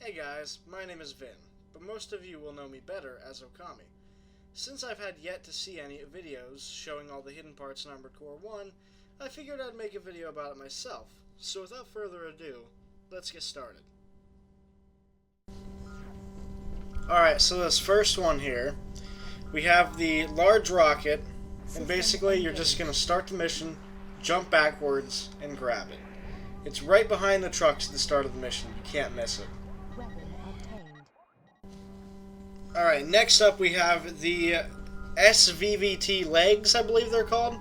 Hey guys, my name is Vin, but most of you will know me better as Okami. Since I've had yet to see any videos showing all the hidden parts in Armored Core 1, I figured I'd make a video about it myself. So without further ado, let's get started. Alright, so this first one here, we have the large rocket, and basically you're just going to start the mission, jump backwards, and grab it. It's right behind the trucks at the start of the mission, you can't miss it. Alright, next up we have the SVVT legs, I believe they're called.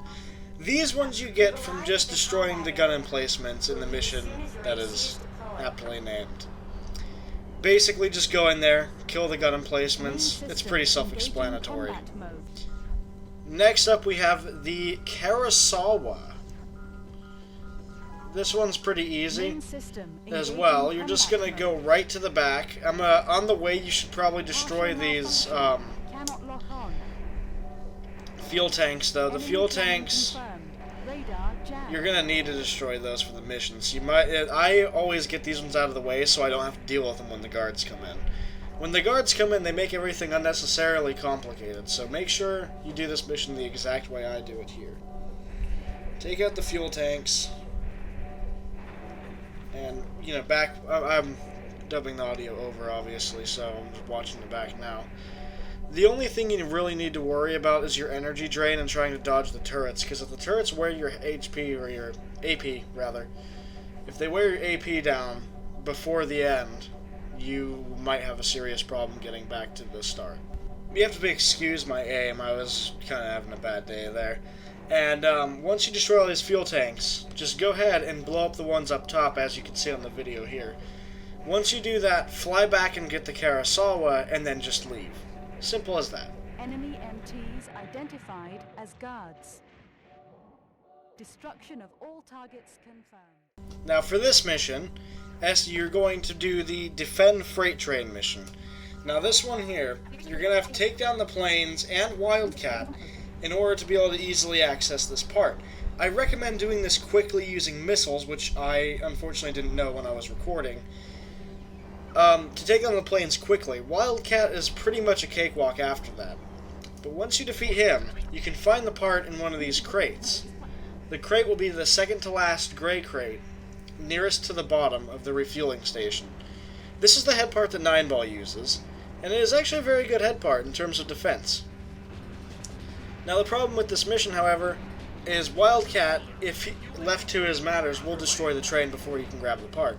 These ones you get from just destroying the gun emplacements in the mission that is aptly named. Basically just go in there, kill the gun emplacements. It's pretty self-explanatory. Next up we have the Karasawa. This one's pretty easy as well. You're just going to go right to the back. On the way, you should probably destroy these fuel tanks, though. The fuel tanks, you're going to need to destroy those for the missions. I always get these ones out of the way so I don't have to deal with them when the guards come in. When the guards come in, they make everything unnecessarily complicated, so make sure you do this mission the exact way I do it here. Take out the fuel tanks. And, you know, I'm dubbing the audio over, obviously, so I'm just watching the back now. The only thing you really need to worry about is your energy drain and trying to dodge the turrets, because if the turrets wear your HP, or your AP, rather, if they wear your AP down before the end, you might have a serious problem getting back to the start. You have to excuse my aim, I was kind of having a bad day there. And once you destroy all these fuel tanks, just go ahead and blow up the ones up top, as you can see on the video here. Once you do that, fly back and get the Karasawa, and then just leave. Simple as that. Enemy MTs identified as guards. Destruction of all targets confirmed. Now for this mission, you're going to do the Defend Freight Train mission. Now this one here, you're going to have to take down the planes and Wildcat in order to be able to easily access this part. I recommend doing this quickly using missiles, which I unfortunately didn't know when I was recording, to take on the planes quickly. Wildcat is pretty much a cakewalk after that. But once you defeat him, you can find the part in one of these crates. The crate will be the second to last gray crate, nearest to the bottom of the refueling station. This is the head part that 9ball uses, and it is actually a very good head part in terms of defense. Now the problem with this mission, however, is Wildcat, if left to his matters, will destroy the train before you can grab the part.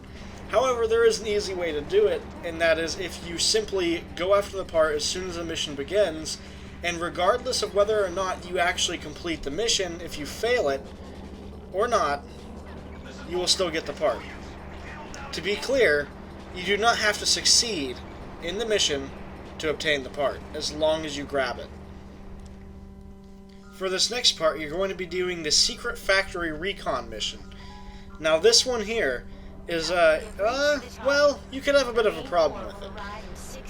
However, there is an easy way to do it, and that is if you simply go after the part as soon as the mission begins, and regardless of whether or not you actually complete the mission, if you fail it or not, you will still get the part. To be clear, you do not have to succeed in the mission to obtain the part, as long as you grab it. For this next part, you're going to be doing the Secret Factory Recon mission. Now this one here is, well, you could have a bit of a problem with it.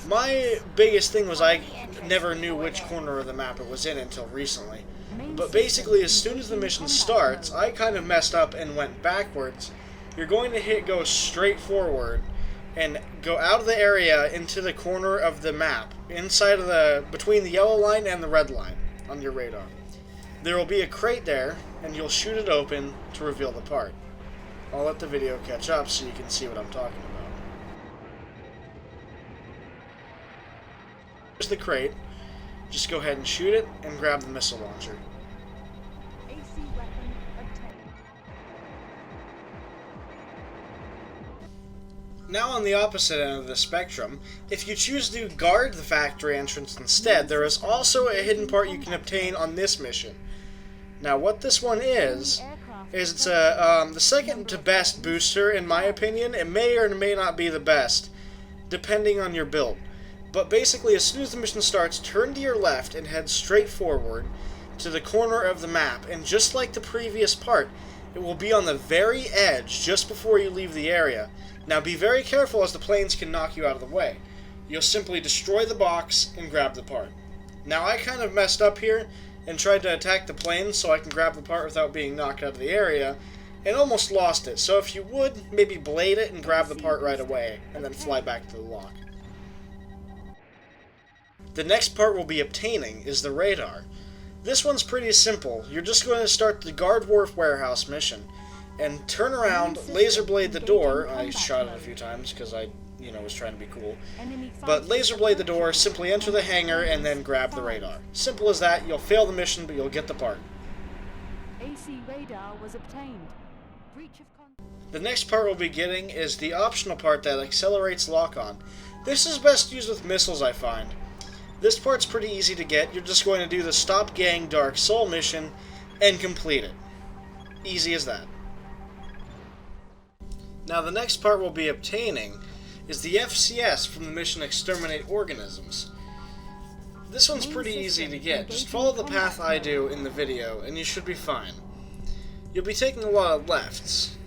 My biggest thing was I never knew which corner of the map it was in until recently. But basically, as soon as the mission starts, I kind of messed up and went backwards. You're going to go straight forward and go out of the area into the corner of the map, between the yellow line and the red line on your radar. There will be a crate there, and you'll shoot it open to reveal the part. I'll let the video catch up so you can see what I'm talking about. Here's the crate. Just go ahead and shoot it, and grab the missile launcher. AC weapon obtained. Now on the opposite end of the spectrum, if you choose to guard the factory entrance instead, there is also a hidden part you can obtain on this mission. Now what this one is it's the second to best booster in my opinion. It may or may not be the best, depending on your build. But basically, as soon as the mission starts, turn to your left and head straight forward to the corner of the map, and just like the previous part, it will be on the very edge just before you leave the area. Now be very careful, as the planes can knock you out of the way. You'll simply destroy the box and grab the part. Now I kind of messed up here and tried to attack the planes so I can grab the part without being knocked out of the area, and almost lost it. So if you would, maybe blade it and grab the part right away, and then fly back to the lock. The next part we'll be obtaining is the radar. This one's pretty simple. You're just going to start the Guard Wharf Warehouse mission, and turn around, laser blade the door. I shot it a few times because I was trying to be cool. But laser blade the door, simply enter the hangar, and then grab the radar. Simple as that. You'll fail the mission, but you'll get the part. AC radar was obtained. Breach of The next part we'll be getting is the optional part that accelerates lock-on. This is best used with missiles, I find. This part's pretty easy to get. You're just going to do the Stop Gang Dark Soul mission and complete it. Easy as that. Now the next part we'll be obtaining is the FCS from the mission Exterminate Organisms. This one's pretty easy to get. Just follow the path I do in the video and you should be fine. You'll be taking a lot of lefts.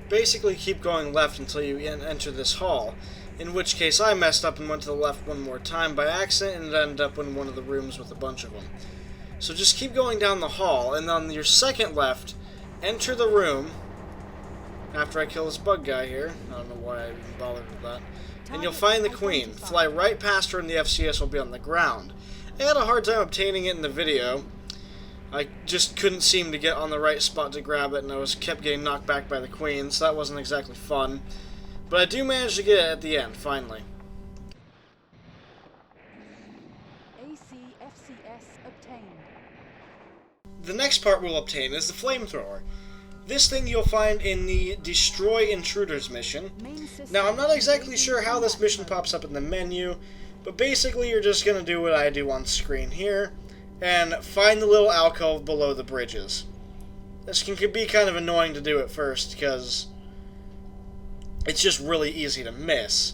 Basically keep going left until you enter this hall, in which case I messed up and went to the left one more time by accident and ended up in one of the rooms with a bunch of them. So just keep going down the hall, and on your second left, enter the room, after I kill this bug guy here. I don't know why I even bothered with that. And you'll find the Queen. Fly right past her and the FCS will be on the ground. I had a hard time obtaining it in the video. I just couldn't seem to get on the right spot to grab it, and I kept getting knocked back by the Queen, so that wasn't exactly fun. But I do manage to get it at the end, finally. ACFCS obtained. The next part we'll obtain is the Flamethrower. This thing you'll find in the Destroy Intruders mission. Now, I'm not exactly sure how this mission pops up in the menu, but basically you're just going to do what I do on screen here, and find the little alcove below the bridges. This can be kind of annoying to do at first, because it's just really easy to miss.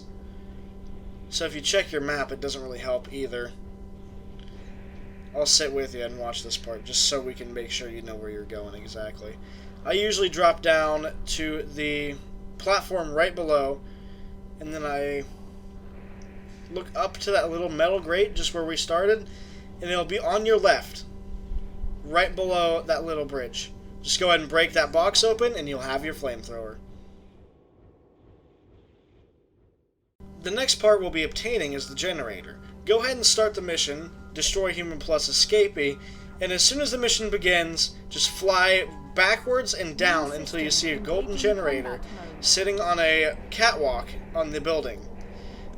So if you check your map, it doesn't really help either. I'll sit with you and watch this part, just so we can make sure you know where you're going exactly. I usually drop down to the platform right below, and then I look up to that little metal grate just where we started, and it'll be on your left, right below that little bridge. Just go ahead and break that box open, and you'll have your Flamethrower. The next part we'll be obtaining is the generator. Go ahead and start the mission, Destroy Human plus Escapee, and as soon as the mission begins, just fly backwards and down until you see a golden generator sitting on a catwalk on the building.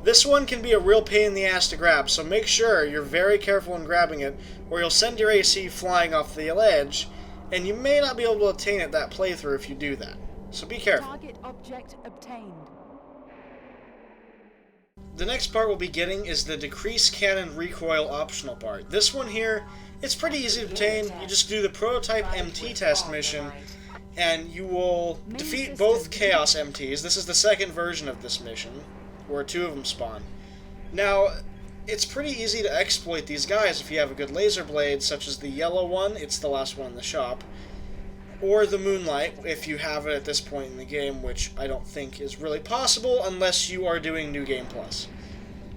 This one can be a real pain in the ass to grab, so make sure you're very careful in grabbing it, or you'll send your AC flying off the ledge, and you may not be able to attain it that playthrough if you do that. So be careful. Target object obtained. The next part we'll be getting is the Decrease Cannon Recoil optional part. This one here, it's pretty easy to obtain. You just do the Prototype MT test mission, and you will defeat both Chaos MTs. This is the second version of this mission, where two of them spawn. Now, it's pretty easy to exploit these guys if you have a good laser blade, such as the yellow one, it's the last one in the shop, or the Moonlight, if you have it at this point in the game, which I don't think is really possible unless you are doing New Game Plus.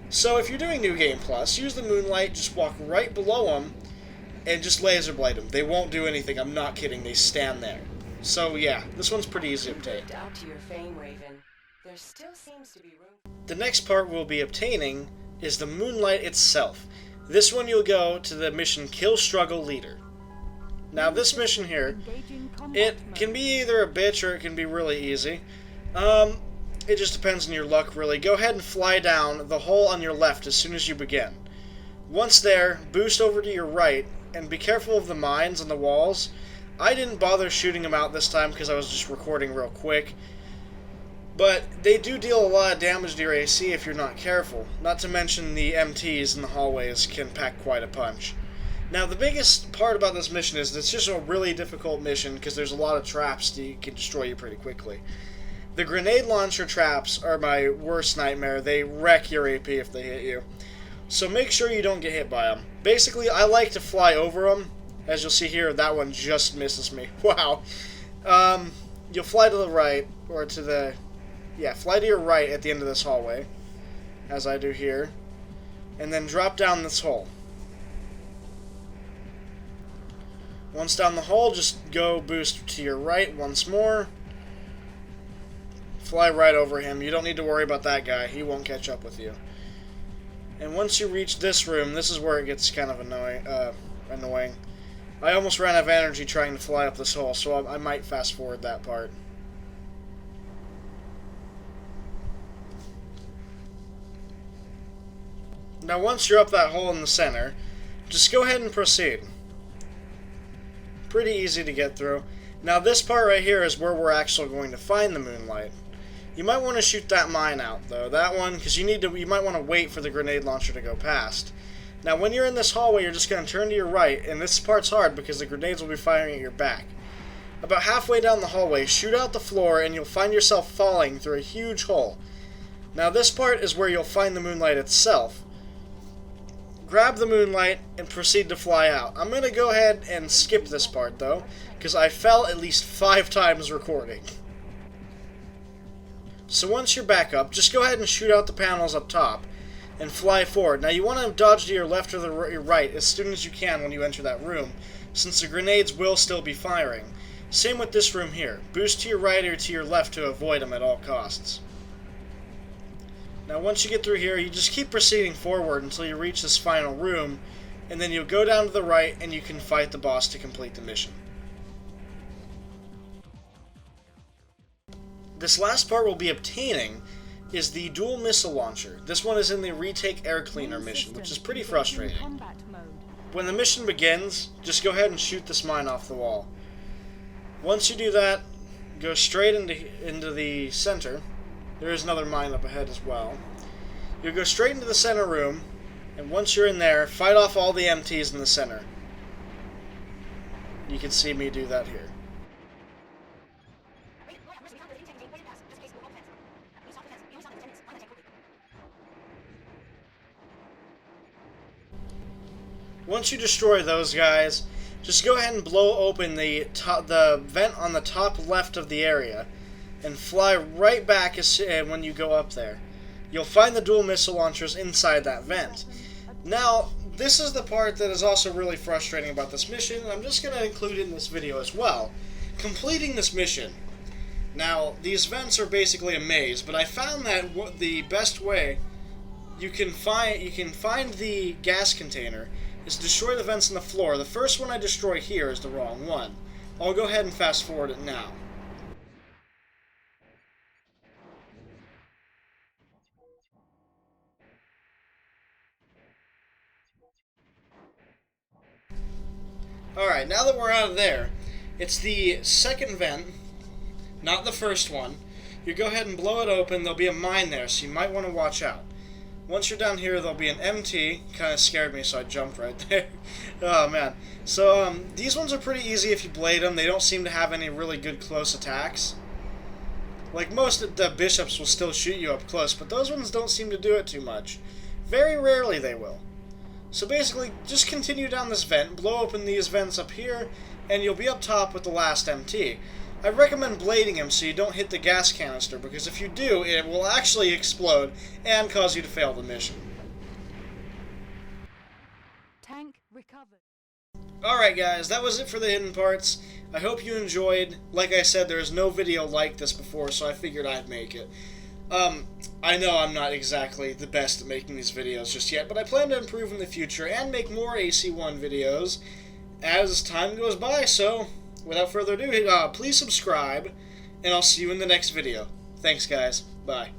So if you're doing New Game Plus, use the Moonlight, just walk right below them, and just laser blade them. They won't do anything, I'm not kidding, they stand there. So yeah, this one's pretty easy to obtain. Out to your fame, Raven. There still seems to be room. The next part we'll be obtaining is the Moonlight itself. This one you'll go to the mission Kill Struggle Leader. Now this mission here, it can be either a bitch or it can be really easy. It just depends on your luck really. Go ahead and fly down the hole on your left as soon as you begin. Once there, boost over to your right, and be careful of the mines on the walls. I didn't bother shooting them out this time because I was just recording real quick. But they do deal a lot of damage to your AC if you're not careful. Not to mention the MTs in the hallways can pack quite a punch. Now, the biggest part about this mission is it's just a really difficult mission because there's a lot of traps that can destroy you pretty quickly. The grenade launcher traps are my worst nightmare. They wreck your AP if they hit you. So make sure you don't get hit by them. Basically, I like to fly over them. As you'll see here, that one just misses me. Wow. You'll fly to the right, or to the... Yeah, fly to your right at the end of this hallway, as I do here, and then drop down this hole. Once down the hole, just go boost to your right once more. Fly right over him. You don't need to worry about that guy. He won't catch up with you. And once you reach this room, this is where it gets kind of annoying. I almost ran out of energy trying to fly up this hole, so I might fast forward that part. Now once you're up that hole in the center, just go ahead and proceed. Pretty easy to get through. Now this part right here is where we're actually going to find the Moonlight. You might want to shoot that mine out though, that one, because you might want to wait for the grenade launcher to go past. Now when you're in this hallway, you're just going to turn to your right, and this part's hard because the grenades will be firing at your back. About halfway down the hallway, shoot out the floor and you'll find yourself falling through a huge hole. Now this part is where you'll find the Moonlight itself. Grab the Moonlight and proceed to fly out. I'm going to go ahead and skip this part though, because I fell at least 5 times recording. So once you're back up, just go ahead and shoot out the panels up top and fly forward. Now you want to dodge to your left or your right as soon as you can when you enter that room, since the grenades will still be firing. Same with this room here. Boost to your right or to your left to avoid them at all costs. Now once you get through here, you just keep proceeding forward until you reach this final room, and then you'll go down to the right and you can fight the boss to complete the mission. This last part we'll be obtaining is the dual missile launcher. This one is in the retake air cleaner mission, which is pretty frustrating. When the mission begins, just go ahead and shoot this mine off the wall. Once you do that, go straight into the center. There is another mine up ahead as well. You'll go straight into the center room, and once you're in there, fight off all the MTs in the center. You can see me do that here. Once you destroy those guys, just go ahead and blow open the vent on the top left of the area and fly right back when you go up there. You'll find the dual missile launchers inside that vent. Now, this is the part that is also really frustrating about this mission, and I'm just going to include it in this video as well. Completing this mission. Now, these vents are basically a maze, but I found that the best way you can find the gas container is to destroy the vents in the floor. The first one I destroy here is the wrong one. I'll go ahead and fast forward it now. Alright, now that we're out of there, it's the second vent, not the first one. You go ahead and blow it open, there'll be a mine there, so you might want to watch out. Once you're down here, there'll be an MT. Kind of scared me, so I jumped right there. Oh, man. So, these ones are pretty easy if you blade them. They don't seem to have any really good close attacks. Like, most of the bishops will still shoot you up close, but those ones don't seem to do it too much. Very rarely they will. So basically, just continue down this vent, blow open these vents up here, and you'll be up top with the last MT. I recommend blading him so you don't hit the gas canister, because if you do, it will actually explode and cause you to fail the mission. Tank recovered. Alright guys, that was it for the hidden parts. I hope you enjoyed. Like I said, there's no video like this before, so I figured I'd make it. I know I'm not exactly the best at making these videos just yet, but I plan to improve in the future and make more AC1 videos as time goes by, so without further ado, please subscribe, and I'll see you in the next video. Thanks guys, bye.